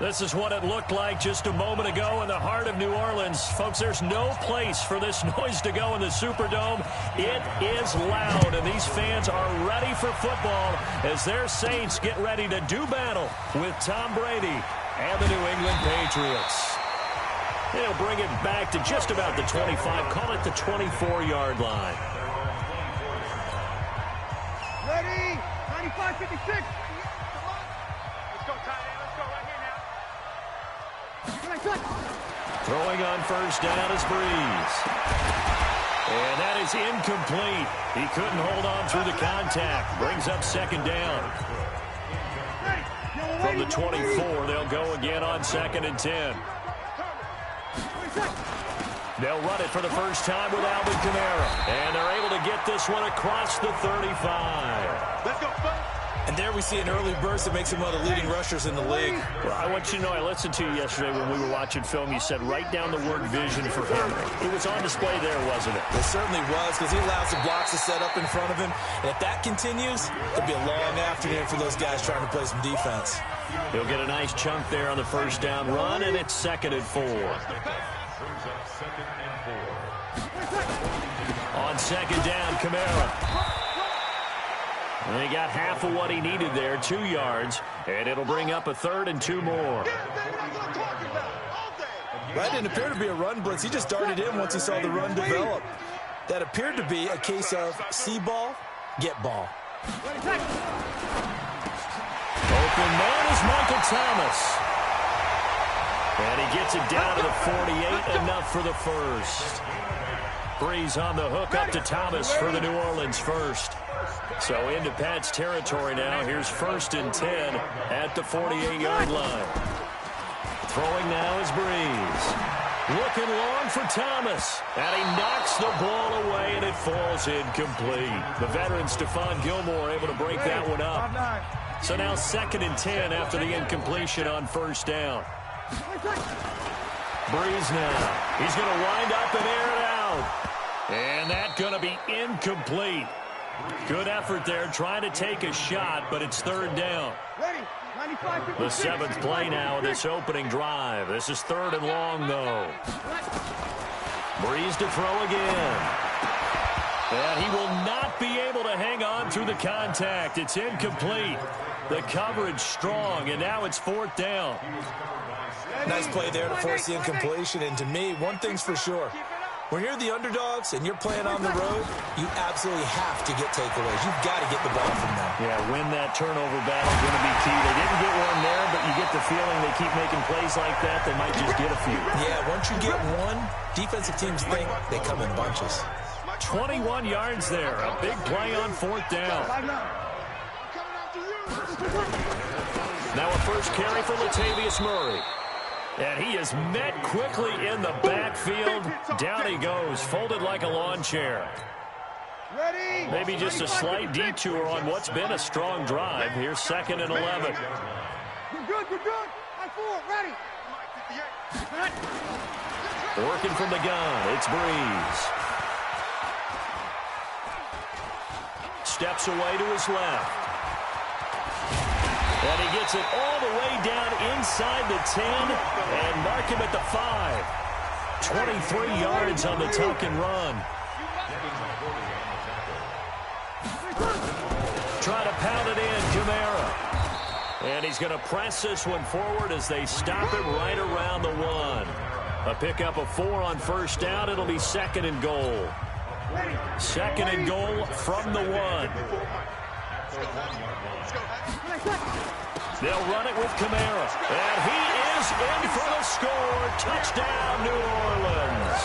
This is what it looked like just a moment ago in the heart of New Orleans. Folks, there's no place for this noise to go in the Superdome. It is loud, and these fans are ready for football as their Saints get ready to do battle with Tom Brady and the New England Patriots. They'll bring it back to just about the 25, call it the 24-yard line. Ready? 95-56. Throwing on first down is Breeze. And that is incomplete. He couldn't hold on through the contact. Brings up second down. From the 24, they'll go again on 2nd and 10. They'll run it for the first time with Alvin Kamara. And they're able to get this one across the 35. Let's go, and there we see an early burst that makes him one of the leading rushers in the league. Well, I want you to know, I listened to you yesterday when we were watching film. You said write down the word vision for him. It was on display there, wasn't it? It certainly was, because he allows the blocks to set up in front of him. And if that continues, it'll be a long afternoon for those guys trying to play some defense. He'll get a nice chunk there on the first down run, and it's 2nd and 4. On 2nd down, Kamara. And he got half of what he needed there, 2 yards, and it'll bring up a 3rd and 2 more. That didn't appear to be a run blitz. He just darted in once he saw the run develop. That appeared to be a case of see ball, get ball. Open man is Michael Thomas. And he gets it down to the 48, enough for the first. Breeze on the hook up to Thomas for the New Orleans first. So into Pat's territory now. Here's 1st and 10 at the 48-yard line. Throwing now is Breeze. Looking long for Thomas. And he knocks the ball away, and it falls incomplete. The veteran Stephon Gilmore able to break that one up. So now 2nd and 10 after the incompletion on first down. Breeze now. He's going to wind up and air it out. And that's going to be incomplete. Good effort there, trying to take a shot, but it's 3rd down. The 7th play now of this opening drive. This is 3rd and long, though. Breeze to throw again. And he will not be able to hang on through the contact. It's incomplete. The coverage strong, and now it's 4th down. Nice play there to force the incompletion, and to me, one thing's for sure. When you're the underdogs and you're playing on the road, you absolutely have to get takeaways. You've got to get the ball from them. Yeah, win that turnover battle is going to be key. They didn't get one there, but you get the feeling they keep making plays like that, they might just get a few. Yeah, once you get one, defensive teams think they come in bunches. 21 yards there. A big play on 4th down. Now a first carry for Latavius Murray. And he is met quickly in the backfield. Down he goes, folded like a lawn chair. Maybe just a slight detour on what's been a strong drive. Here's 2nd and 11. You're good, you're good. I'm full, ready. Working from the gun, it's Breeze. Steps away to his left. And he gets it all the way down inside the 10 and mark him at the 5. 23 yards on the tuck and run. Try to pound it in, Kamara. And he's going to press this one forward as they stop it right around the 1. A pickup of 4 on first down. It'll be 2nd and goal. 2nd and goal from the 1. They'll run it with Kamara. And he is in for the score. Touchdown, New Orleans.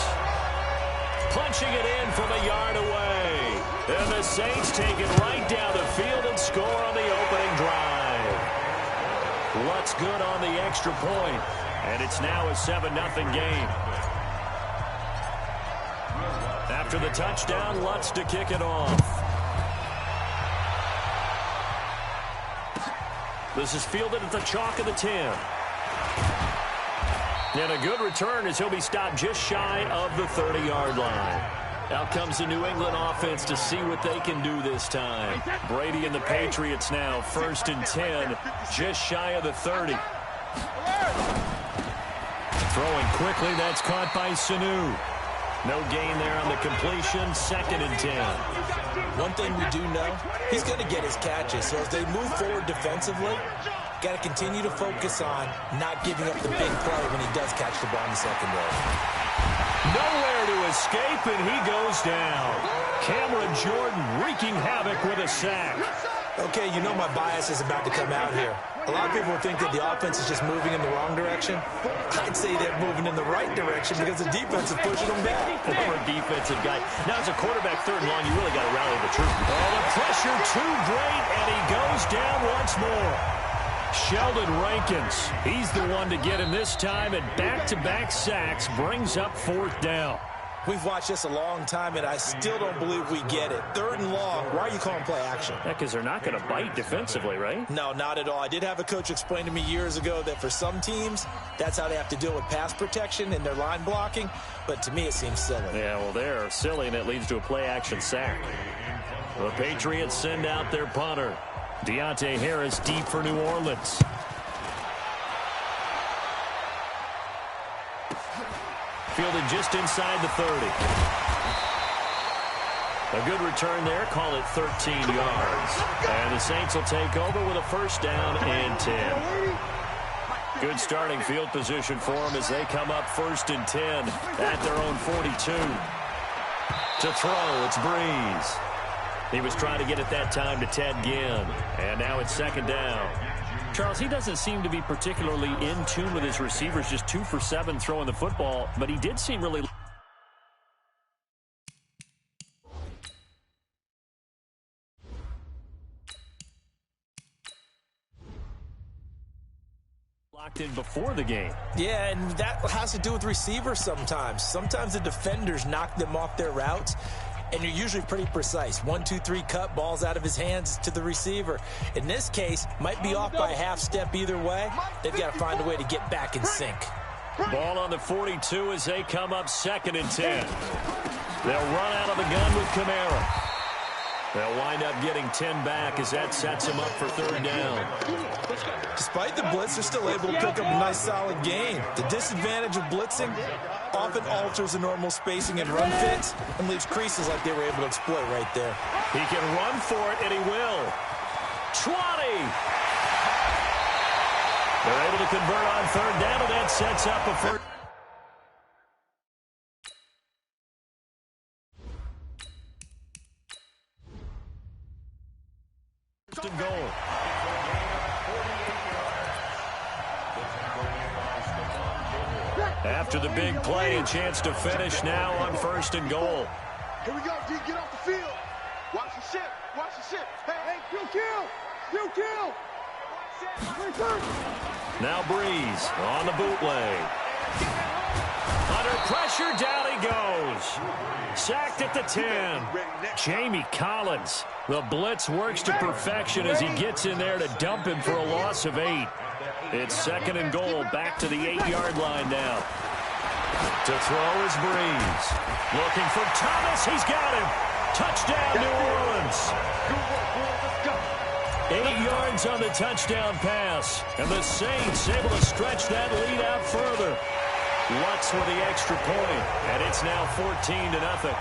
Punching it in from a yard away. And the Saints take it right down the field and score on the opening drive. Lutz good on the extra point. And it's now a 7-0 game. After the touchdown, Lutz to kick it off. This is fielded at the chalk of the 10. And a good return as he'll be stopped just shy of the 30-yard line. Out comes the New England offense to see what they can do this time. Brady and the Patriots now 1st and 10, just shy of the 30. Throwing quickly, that's caught by Sanu. No gain there on the completion, 2nd and 10. One thing we do know, he's going to get his catches. So as they move forward defensively, got to continue to focus on not giving up the big play when he does catch the ball in the secondary. Nowhere to escape, and he goes down. Cameron Jordan wreaking havoc with a sack. Okay, you know my bias is about to come out here. A lot of people think that the offense is just moving in the wrong direction. I'd say they're moving in the right direction because the defense is pushing them back. Former defensive guy. Now, as a quarterback, 3rd and long, you really got to rally the troops. Oh, the pressure too great, and he goes down once more. Sheldon Rankins, he's the one to get him this time, and back-to-back sacks brings up 4th down. We've watched this a long time, and I still don't believe we get it. 3rd and long, why are you calling play action? Yeah, because they're not going to bite defensively, right? No, not at all. I did have a coach explain to me years ago that for some teams, that's how they have to deal with pass protection and their line blocking, but to me it seems silly. Yeah, well, they're silly, and it leads to a play-action sack. The Patriots send out their punter. Deontay Harris deep for New Orleans. Fielded just inside the 30. A good return there. Call it 13 yards. And the Saints will take over with a 1st down and 10. Good starting field position for them as they come up 1st and 10 at their own 42. To throw, it's Breeze. He was trying to get it that time to Ted Ginn. And now it's 2nd down. Charles, he doesn't seem to be particularly in tune with his receivers, just 2 for 7 throwing the football, but he did seem really locked in before the game. Yeah, and that has to do with receivers sometimes. Sometimes the defenders knock them off their routes, and you're usually pretty precise. 1, 2, 3 cut, balls out of his hands to the receiver. In this case, might be off by a half step either way. They've got to find a way to get back in sync. Ball on the 42 as they come up 2nd and 10. They'll run out of the gun with Kamara. They'll wind up getting 10 back as that sets them up for 3rd down. Despite the blitz, they're still able to pick up a nice solid gain. The disadvantage of blitzing often alters the normal spacing and run fits and leaves creases like they were able to exploit right there. He can run for it, and he will. 20! They're able to convert on 3rd down, and that sets up a 1st. And goal. After the big play, a chance to finish now on 1st and goal. Here we go, D. Get off the field. Watch the ship. Watch the ship. Hey, still kill. Still kill. Now Breeze on the bootleg. Under pressure, down he goes. Sacked at the 10. Jamie Collins. The blitz works to perfection as he gets in there to dump him for a loss of 8. It's 2nd and goal, back to the 8-yard line now. To throw is Breeze. Looking for Thomas. He's got him. Touchdown, New Orleans. 8 yards on the touchdown pass. And the Saints able to stretch that lead out further. Lutz with the extra point, and it's now 14-0.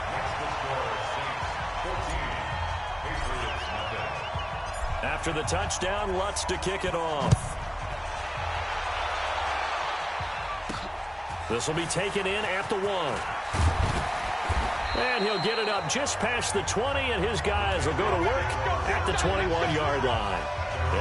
After the touchdown, Lutz to kick it off. This will be taken in at the 1. And he'll get it up just past the 20, and his guys will go to work at the 21-yard line.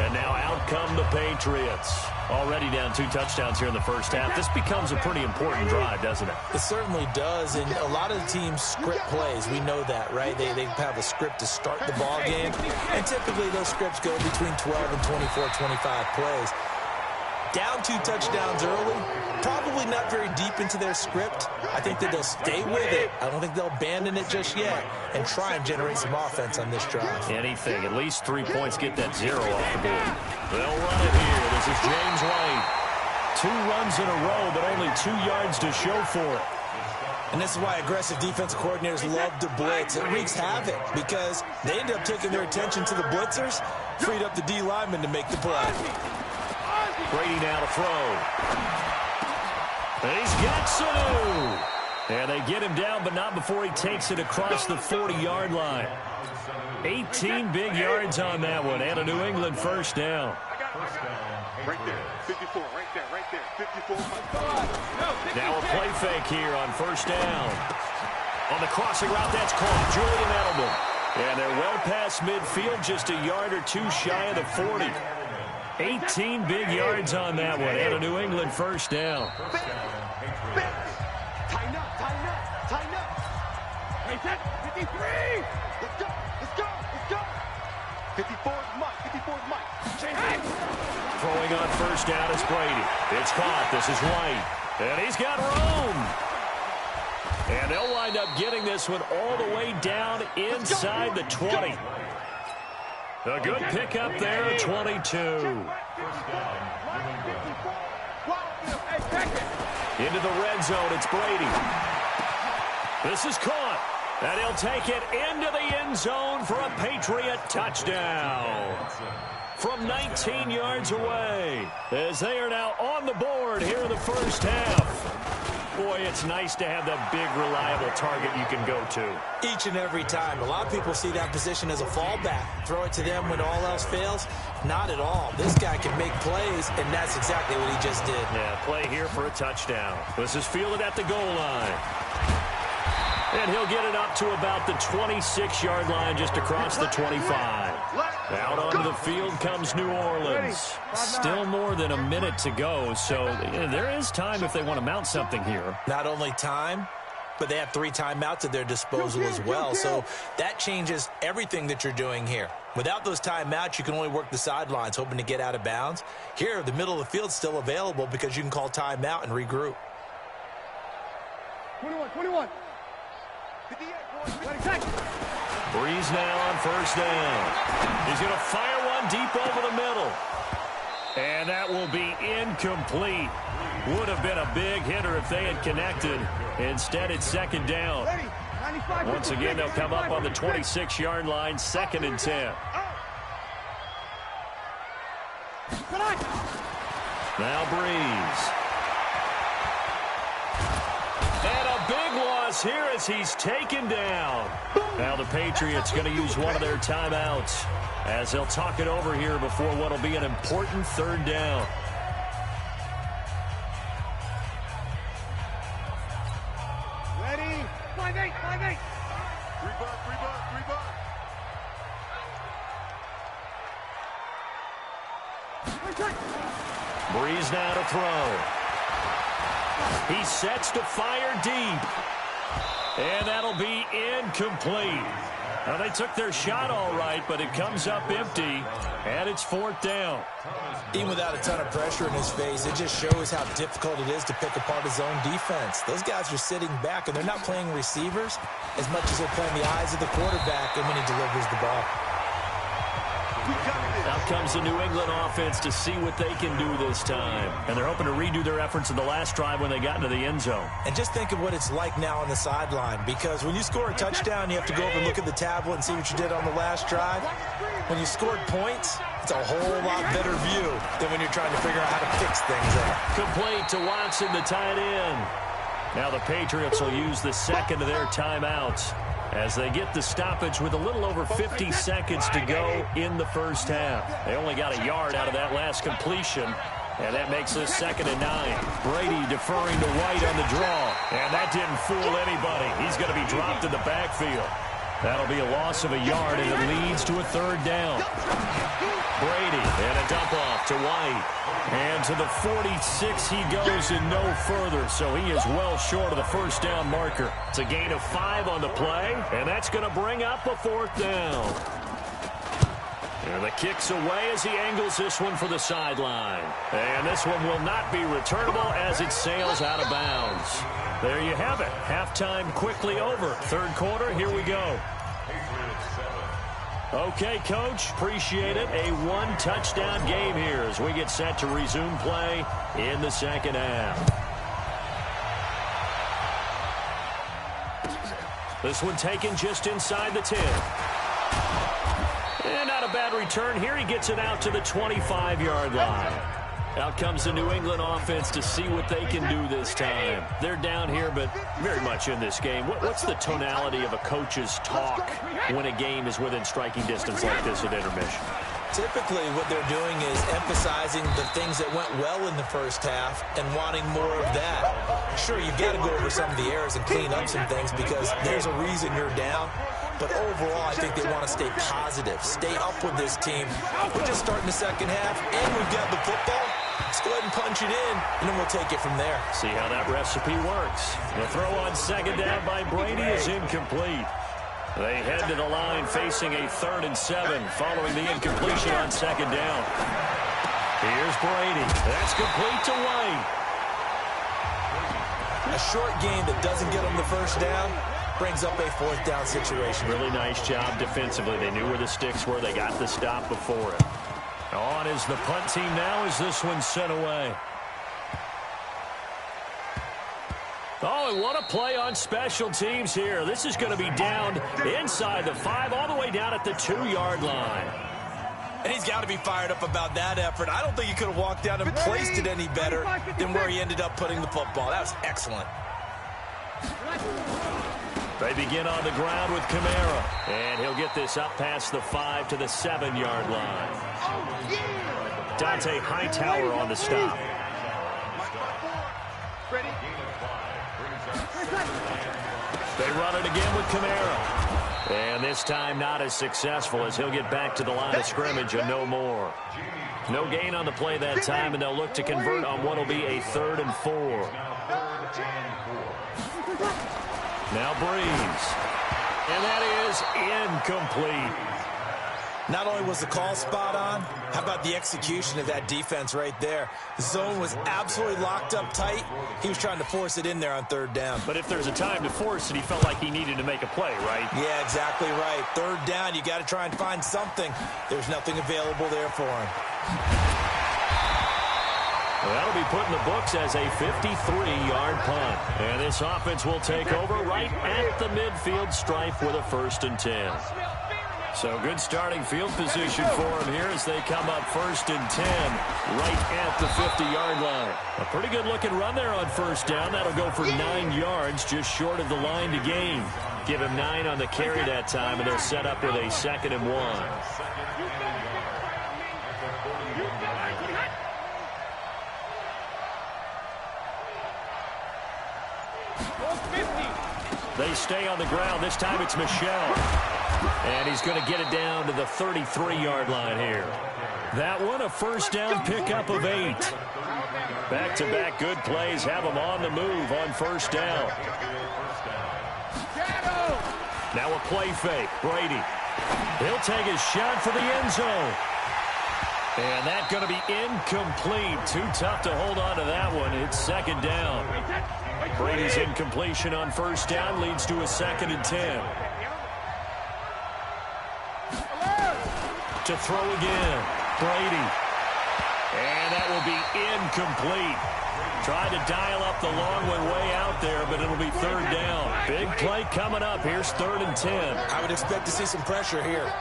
And now out come the Patriots. Already down 2 touchdowns here in the first half. This becomes a pretty important drive, doesn't it? It certainly does, and a lot of the teams script plays. We know that, right? They have a script to start the ball game, and typically those scripts go between 12 and 24, 25 plays. Down 2 touchdowns early, probably not very deep into their script. I think that they'll stay with it. I don't think they'll abandon it just yet and try and generate some offense on this drive. Anything. At least 3 points, get that 0 off the board. They'll run it here. This is James White. 2 runs in a row, but only 2 yards to show for it. And this is why aggressive defensive coordinators love to blitz. It wreaks havoc because they end up taking their attention to the blitzers, freed up the D lineman to make the play. Brady now to throw. He's got Sanu. And they get him down, but not before he takes it across the 40-yard line. 18 big yards on that one, and a New England first down. Right there, 54, right there, 54. Now a play fake here on first down. On the crossing route, that's caught. Julian Edelman. And they're well past midfield, just a yard or two shy of the 40. 18 big yards on that one, and a New England first down. Tighten up. Hey, set, 53. Let's go. 54 is Mike. Throwing on first down is Brady. It's caught. This is White. And he's got room. And they'll wind up getting this one all the way down inside the 20. A good pickup there at 22. Into the red zone, it's Brady. This is caught. And he'll take it into the end zone for a Patriot touchdown. From 19 yards away, as they are now on the board here in the first half. Boy, it's nice to have that big, reliable target you can go to. Each and every time. A lot of people see that position as a fallback. Throw it to them when all else fails. Not at all. This guy can make plays, and that's exactly what he just did. Yeah, play here for a touchdown. This is fielded at the goal line. And he'll get it up to about the 26-yard line, just across the 25. Out onto the field comes New Orleans. Still more than a minute to go, so there is time if they want to mount something here. Not only time, but they have 3 timeouts at their disposal as well, so that changes everything that you're doing here. Without those timeouts, you can only work the sidelines, hoping to get out of bounds. Here, the middle of the field's still available because you can call timeout and regroup. 21. Breeze now on first down. He's going to fire one deep over the middle. And that will be incomplete. Would have been a big hitter if they had connected. Instead, it's second down. Once again, they'll come up on the 26-yard line, 2nd and 10. Now Breeze. And a big loss here as he's taken down. Now the Patriots going to use one of their timeouts as they'll talk it over here before what will be an important 3rd down. Ready? 5-8. 3 buck. Breeze now to throw. He sets to fire deep. And that'll be incomplete. Now, they took their shot all right, but it comes up empty, and it's 4th down. Even without a ton of pressure in his face, it just shows how difficult it is to pick apart his own defense. Those guys are sitting back, and they're not playing receivers as much as they're playing the eyes of the quarterback and when he delivers the ball. Out comes the New England offense to see what they can do this time. And they're hoping to redo their efforts in the last drive when they got into the end zone. And just think of what it's like now on the sideline, because when you score a touchdown, you have to go over and look at the tablet and see what you did on the last drive. When you scored points, it's a whole lot better view than when you're trying to figure out how to fix things up. Complete to Watson, the tight end. Now the Patriots will use the 2nd of their timeouts as they get the stoppage with a little over 50 seconds to go in the first half. They only got a yard out of that last completion, and that makes this 2nd and 9. Brady deferring to White on the draw, and that didn't fool anybody. He's going to be dropped in the backfield. That'll be a loss of a yard, and it leads to a 3rd down. Brady and a dump off to White. And to the 46 he goes and no further, so he is well short of the first down marker. It's a gain of 5 on the play, and that's going to bring up a 4th down. And the kick's away as he angles this one for the sideline. And this one will not be returnable as it sails out of bounds. There you have it. Halftime quickly over. 3rd quarter, here we go. Okay, Coach, appreciate it. A 1-touchdown game here as we get set to resume play in the 2nd half. This one taken just inside the 10. And not a bad return here. He gets it out to the 25-yard line. Out comes the New England offense to see what they can do this time. They're down here, but very much in this game. What's the tonality of a coach's talk when a game is within striking distance like this at intermission? Typically, what they're doing is emphasizing the things that went well in the first half and wanting more of that. Sure, you've got to go over some of the errors and clean up some things because there's a reason you're down. But overall, I think they want to stay positive, stay up with this team. We're just starting the second half, and we've got the football. Let's go ahead and punch it in, and then we'll take it from there. See how that recipe works. The throw on second down by Brady is incomplete. They head to the line facing a 3rd and 7 following the incompletion on second down. Here's Brady. That's complete to White. A short game that doesn't get them the first down brings up a 4th down situation. Really nice job defensively. They knew where the sticks were. They got the stop before it. On is the punt team now as this one's sent away. Oh, and what a play on special teams here. This is going to be down inside the 5, all the way down at the 2-yard line. And he's got to be fired up about that effort. I don't think he could have walked down and placed it any better than where he ended up putting the football. That was excellent. They begin on the ground with Kamara. And he'll get this up past the 5 to the 7-yard line. Dante Hightower on the stop. They run it again with Kamara. And this time not as successful as he'll get back to the line of scrimmage and no more. No gain on the play that time, and they'll look to convert on what will be a 3rd and 4. Now Breeze. And that is incomplete. Not only was the call spot on, how about the execution of that defense right there? The zone was absolutely locked up tight. He was trying to force it in there on 3rd down. But if there's a time to force it, he felt like he needed to make a play, right? Yeah, exactly right. 3rd down, you got to try and find something. There's nothing available there for him. Well, that'll be put in the books as a 53-yard punt. And this offense will take over right at the midfield stripe with a 1st and 10. So good starting field position for them here as they come up 1st and 10 right at the 50-yard line. A pretty good looking run there on 1st down. That'll go for 9 yards, just short of the line to gain. Give him 9 on the carry that time, and they're set up with a 2nd and 1. They stay on the ground. This time it's Michel. And he's going to get it down to the 33-yard line here. That one, a 1st down pickup of 8. Back-to-back good plays have them on the move on 1st down. Now a play fake. Brady. He'll take his shot for the end zone. And that's going to be incomplete. Too tough to hold on to that one. It's 2nd down. Brady's incompletion on 1st down leads to a 2nd and 10. To throw again. Brady. And that will be incomplete. Tried to dial up the long one way out there, but it'll be 3rd down. Big play coming up. Here's 3rd and 10. I would expect to see some pressure here.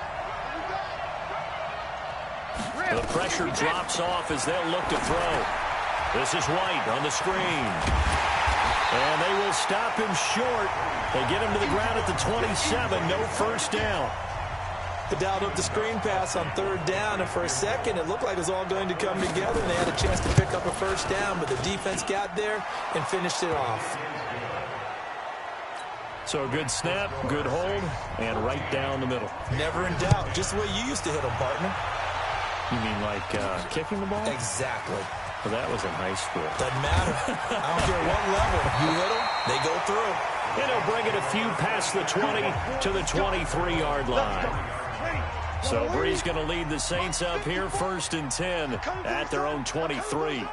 The pressure drops off as they'll look to throw. This is White on the screen. And they will stop him short. They get him to the ground at the 27. No 1st down. They dialed up the screen pass on 3rd down, and for a second it looked like it was all going to come together, and they had a chance to pick up a 1st down, but the defense got there and finished it off. So a good snap, good hold, and right down the middle. Never in doubt. Just the way you used to hit them, partner. You mean like kicking the ball? Exactly. Well, that was in high school. Doesn't matter. I don't care what level. You hit them, they go through. And he'll bring it a few past the 20 to the 23-yard line. So Bree's going to lead the Saints up here, 1st and 10 at their own 23.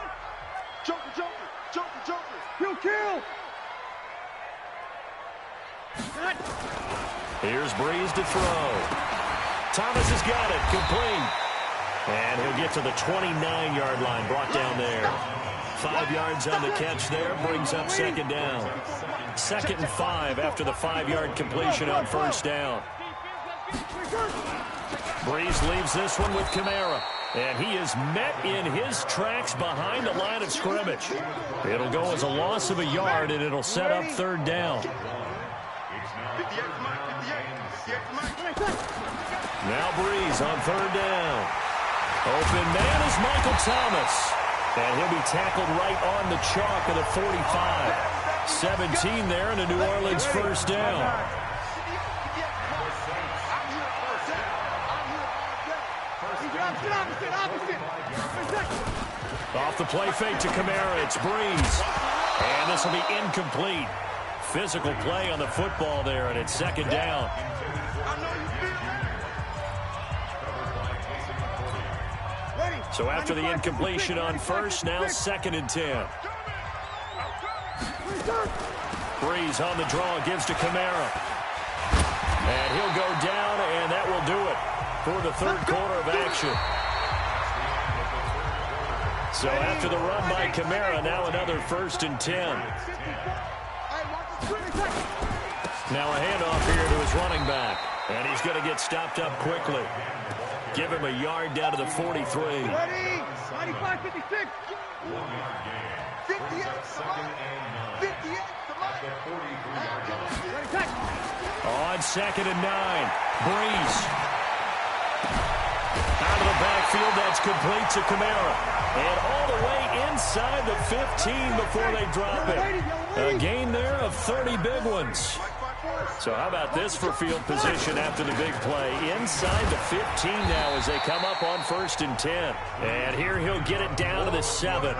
Kill. Here's Breeze to throw. Thomas has got it, complete. And he'll get to the 29-yard line, brought down there. 5 yards on the catch there, brings up 2nd down. 2nd and 5 after the 5-yard completion on 1st down. Breeze leaves this one with Kamara. And he is met in his tracks behind the line of scrimmage. It'll go as a loss of a yard, and it'll set up third down. Now Breeze on third down. Open man is Michael Thomas. And he'll be tackled right on the chalk of the 45. 17 there and a New Orleans first down. Off the play fake to Kamara, it's Breeze. And this will be incomplete. Physical play on the football there, and it's second down. So after the incompletion on first, now second and 10. Breeze on the draw, gives to Kamara. And he'll go down, and that will do it for the third quarter of action. So after the run by Kamara, now another first and 10. Now a handoff here to his running back. And he's going to get stopped up quickly. Give him a yard down to the 43. 95, 56. 58, on second and 9. Breeze. Out of the backfield, that's complete to Kamara. And all the way inside the 15 before they drop it. A gain there of 30 big ones. So how about this for field position after the big play? Inside the 15 now as they come up on first and 10. And here he'll get it down to the 7.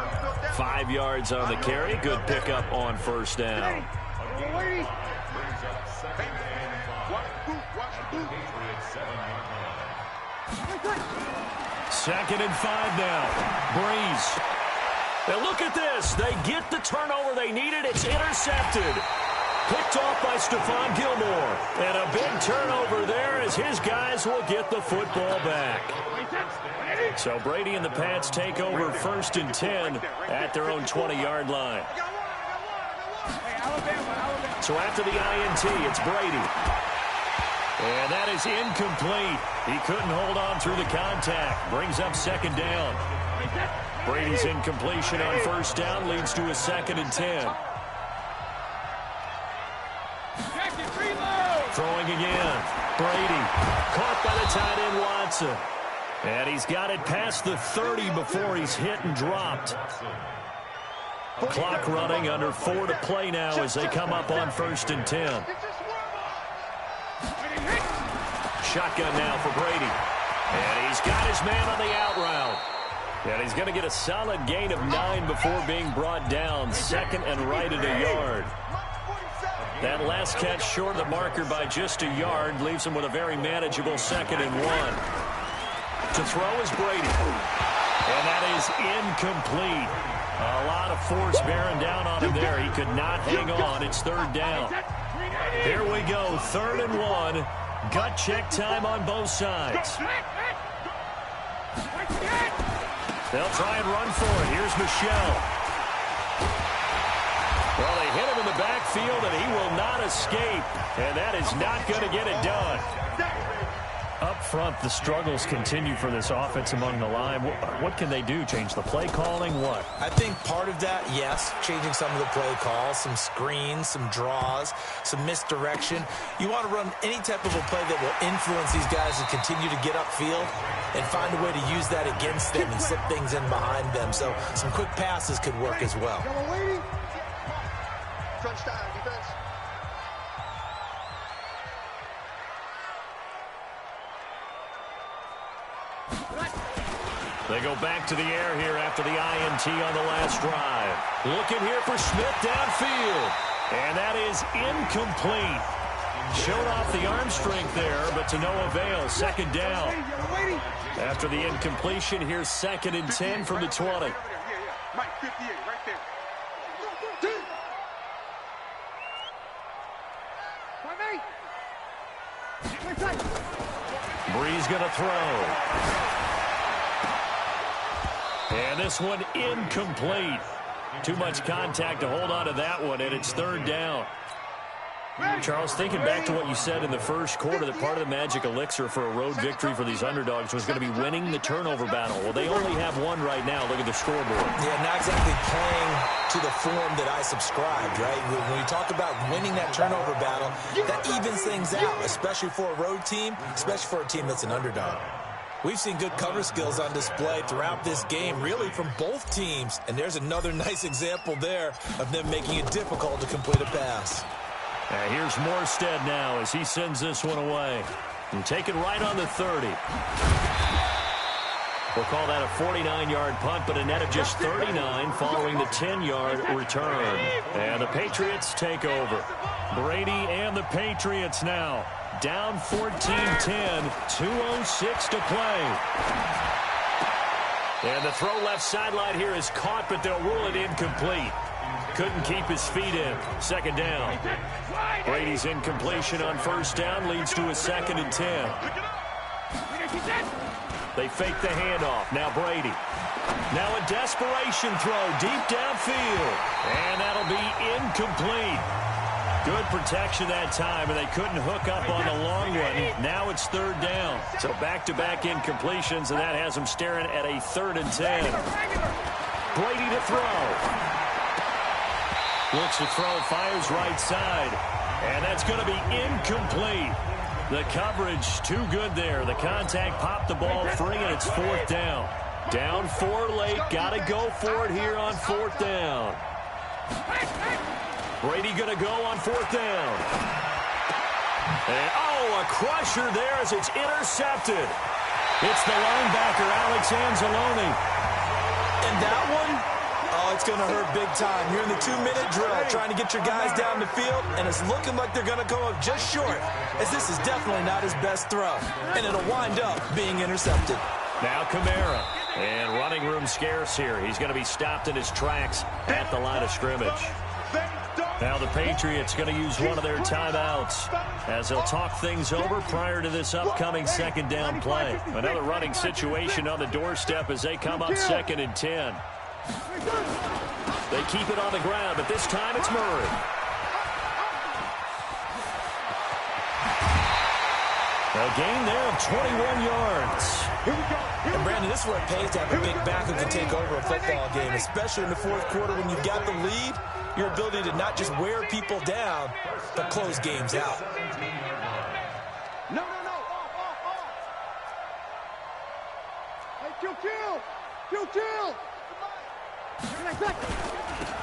5 yards on the carry. Good pickup on first down. Second and 5 now. Breeze. Now look at this. They get the turnover they needed. It's intercepted. Picked off by Stephon Gilmore. And a big turnover there as his guys will get the football back. So Brady and the Pats take over first and 10 at their own 20-yard line. So after the INT, it's Brady. And that is incomplete. He couldn't hold on through the contact. Brings up second down. Brady's incompletion on first down leads to a second and 10. Throwing again. Brady caught by the tight end Watson. And he's got it past the 30 before he's hit and dropped. Clock running, under 4 to play now as they come up on first and 10. Shotgun now for Brady. And he's got his man on the out route. And he's going to get a solid gain of 9 before being brought down. Second and right at a yard. That last catch short of the marker by just a yard leaves him with a very manageable second and 1. To throw is Brady. And that is incomplete. A lot of force bearing down on him there. He could not hang on. It's third down. Here we go, third and 1. Gut check time on both sides. They'll try and run for it. Here's Michelle. Well, they hit him in the backfield, and he will not escape. And that is not going to get it done. Up front, the struggles continue for this offense among the line. What can they do? Change the play calling? What? I think part of that, yes, changing some of the play calls, some screens, some draws, some misdirection. You want to run any type of a play that will influence these guys to continue to get upfield and find a way to use that against them and slip things in behind them. So some quick passes could work as well. They go back to the air here after the INT on the last drive. Looking here for Smith downfield. And that is incomplete. Showed off the arm strength there, but to no avail. Second down. After the incompletion, here's second and 10 from the 20. Breeze going to throw. And this one incomplete. Too much contact to hold on to that one, and it's third down. Charles, thinking back to what you said in the first quarter, that part of the magic elixir for a road victory for these underdogs was going to be winning the turnover battle. Well, they only have one right now. Look at the scoreboard. Yeah, not exactly playing to the form that I subscribed, right? When you talk about winning that turnover battle, that evens things out, especially for a road team, especially for a team that's an underdog. We've seen good cover skills on display throughout this game, really from both teams. And there's another nice example there of them making it difficult to complete a pass. Here's Morstead now as he sends this one away. And take it right on the 30. We'll call that a 49-yard punt, but a net of just 39 following the 10-yard return. And the Patriots take over. Brady and the Patriots now down 14-10, 2:06 to play. And the throw left sideline here is caught, but they'll rule it incomplete. Couldn't keep his feet in. Second down. Brady's incompletion on first down leads to a 2nd and 10. They fake the handoff. Now Brady. Now a desperation throw deep downfield. And that'll be incomplete. Good protection that time, and they couldn't hook up on the long one. Now it's 3rd down. So back-to-back incompletions, and that has them staring at a 3rd and 10. Brady to throw. Looks to throw, fires right side. And that's going to be incomplete. The coverage too good there. The contact popped the ball free, and it's 4th down. Down 4 late. Got to go for it here on 4th down. Brady going to go on 4th down. And, a crusher there as it's intercepted. It's the linebacker, Alex Anzalone. And that one? Oh, it's going to hurt big time. You're in the 2-minute drill trying to get your guys down the field, and it's looking like they're going to come up just short, as this is definitely not his best throw, and it'll wind up being intercepted. Now Kamara, and running room scarce here. He's going to be stopped in his tracks at the line of scrimmage. Now the Patriots going to use one of their timeouts as they'll talk things over prior to this upcoming 2nd down play. Another running situation on the doorstep as they come up 2nd and 10. They keep it on the ground, but this time it's Murray. A gain there of 21 yards. And Brandon, this is where it pays to have a big back who can take over a football game, especially in the 4th quarter when you've got the lead. Your ability to not just wear people down, but close games out. No. Hey, kill.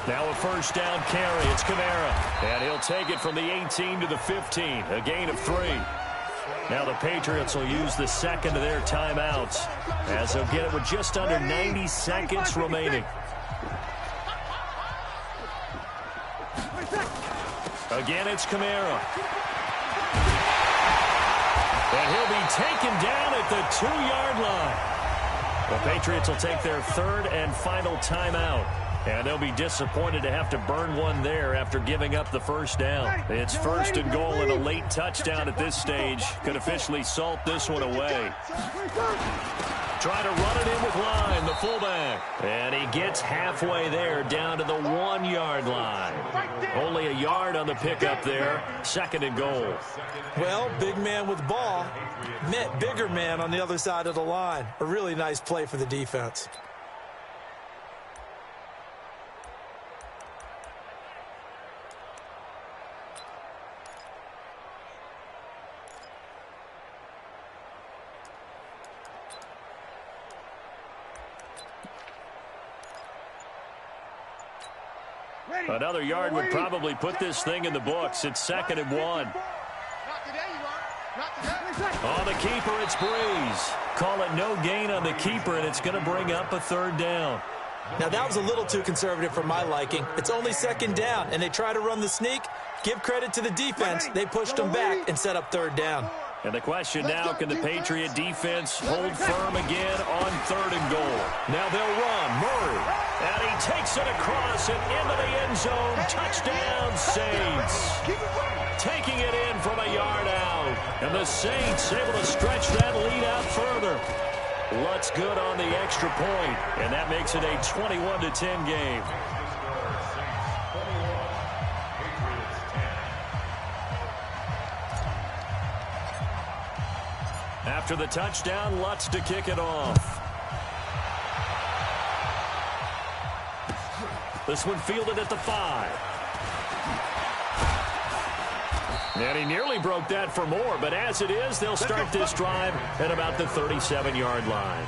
Now a 1st down carry. It's Kamara. And he'll take it from the 18 to the 15. A gain of 3. Now the Patriots will use the 2nd of their timeouts as they'll get it with just under 90 seconds remaining. Again, it's Kamara. And he'll be taken down at the 2-yard line. The Patriots will take their 3rd and final timeout. And they'll be disappointed to have to burn one there after giving up the 1st down. It's 1st and goal, and a late touchdown at this stage could officially salt this one away. Try to run it in with Line, the fullback. And he gets halfway there, down to the 1-yard line. Only a yard on the pickup there. 2nd and goal. Well, big man with the ball met bigger man on the other side of the line. A really nice play for the defense. Another yard would probably put this thing in the books. It's 2nd and 1. On the keeper, it's Breeze. Call it no gain on the keeper, and it's going to bring up a 3rd down. Now, that was a little too conservative for my liking. It's only 2nd down, and they try to run the sneak. Give credit to the defense. They pushed them back and set up 3rd down. And the question now, can the Patriot defense hold firm again on 3rd and goal? Now they'll run. Murray. And he takes it across and into the end zone. Touchdown, Saints. Taking it in from a yard out. And the Saints able to stretch that lead out further. Lutz good on the extra point. And that makes it a 21-10 game. After the touchdown, Lutz to kick it off. This one fielded at the 5. And he nearly broke that for more, but as it is, they'll start this drive at about the 37-yard line.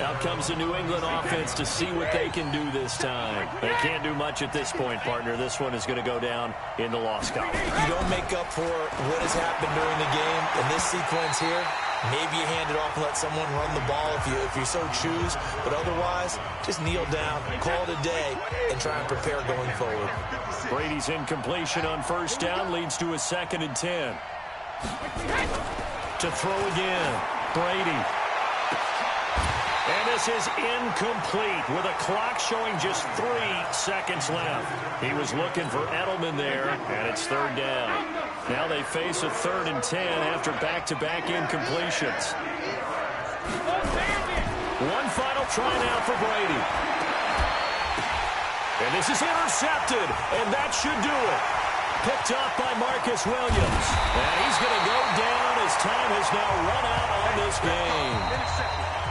Out comes the New England offense to see what they can do this time. They can't do much at this point, partner. This one is going to go down in the loss column. You don't make up for what has happened during the game in this sequence here. Maybe you hand it off and let someone run the ball if you so choose. But otherwise, just kneel down, call it a day, and try and prepare going forward. Brady's incompletion on first down leads to a 2nd and 10. To throw again, Brady. And this is incomplete with a clock showing just 3 seconds left. He was looking for Edelman there, and it's 3rd down. Now they face a 3rd and 10 after back-to-back incompletions. One final try now for Brady. And this is intercepted, and that should do it. Picked up by Marcus Williams. And he's going to go down as time has now run out on this game.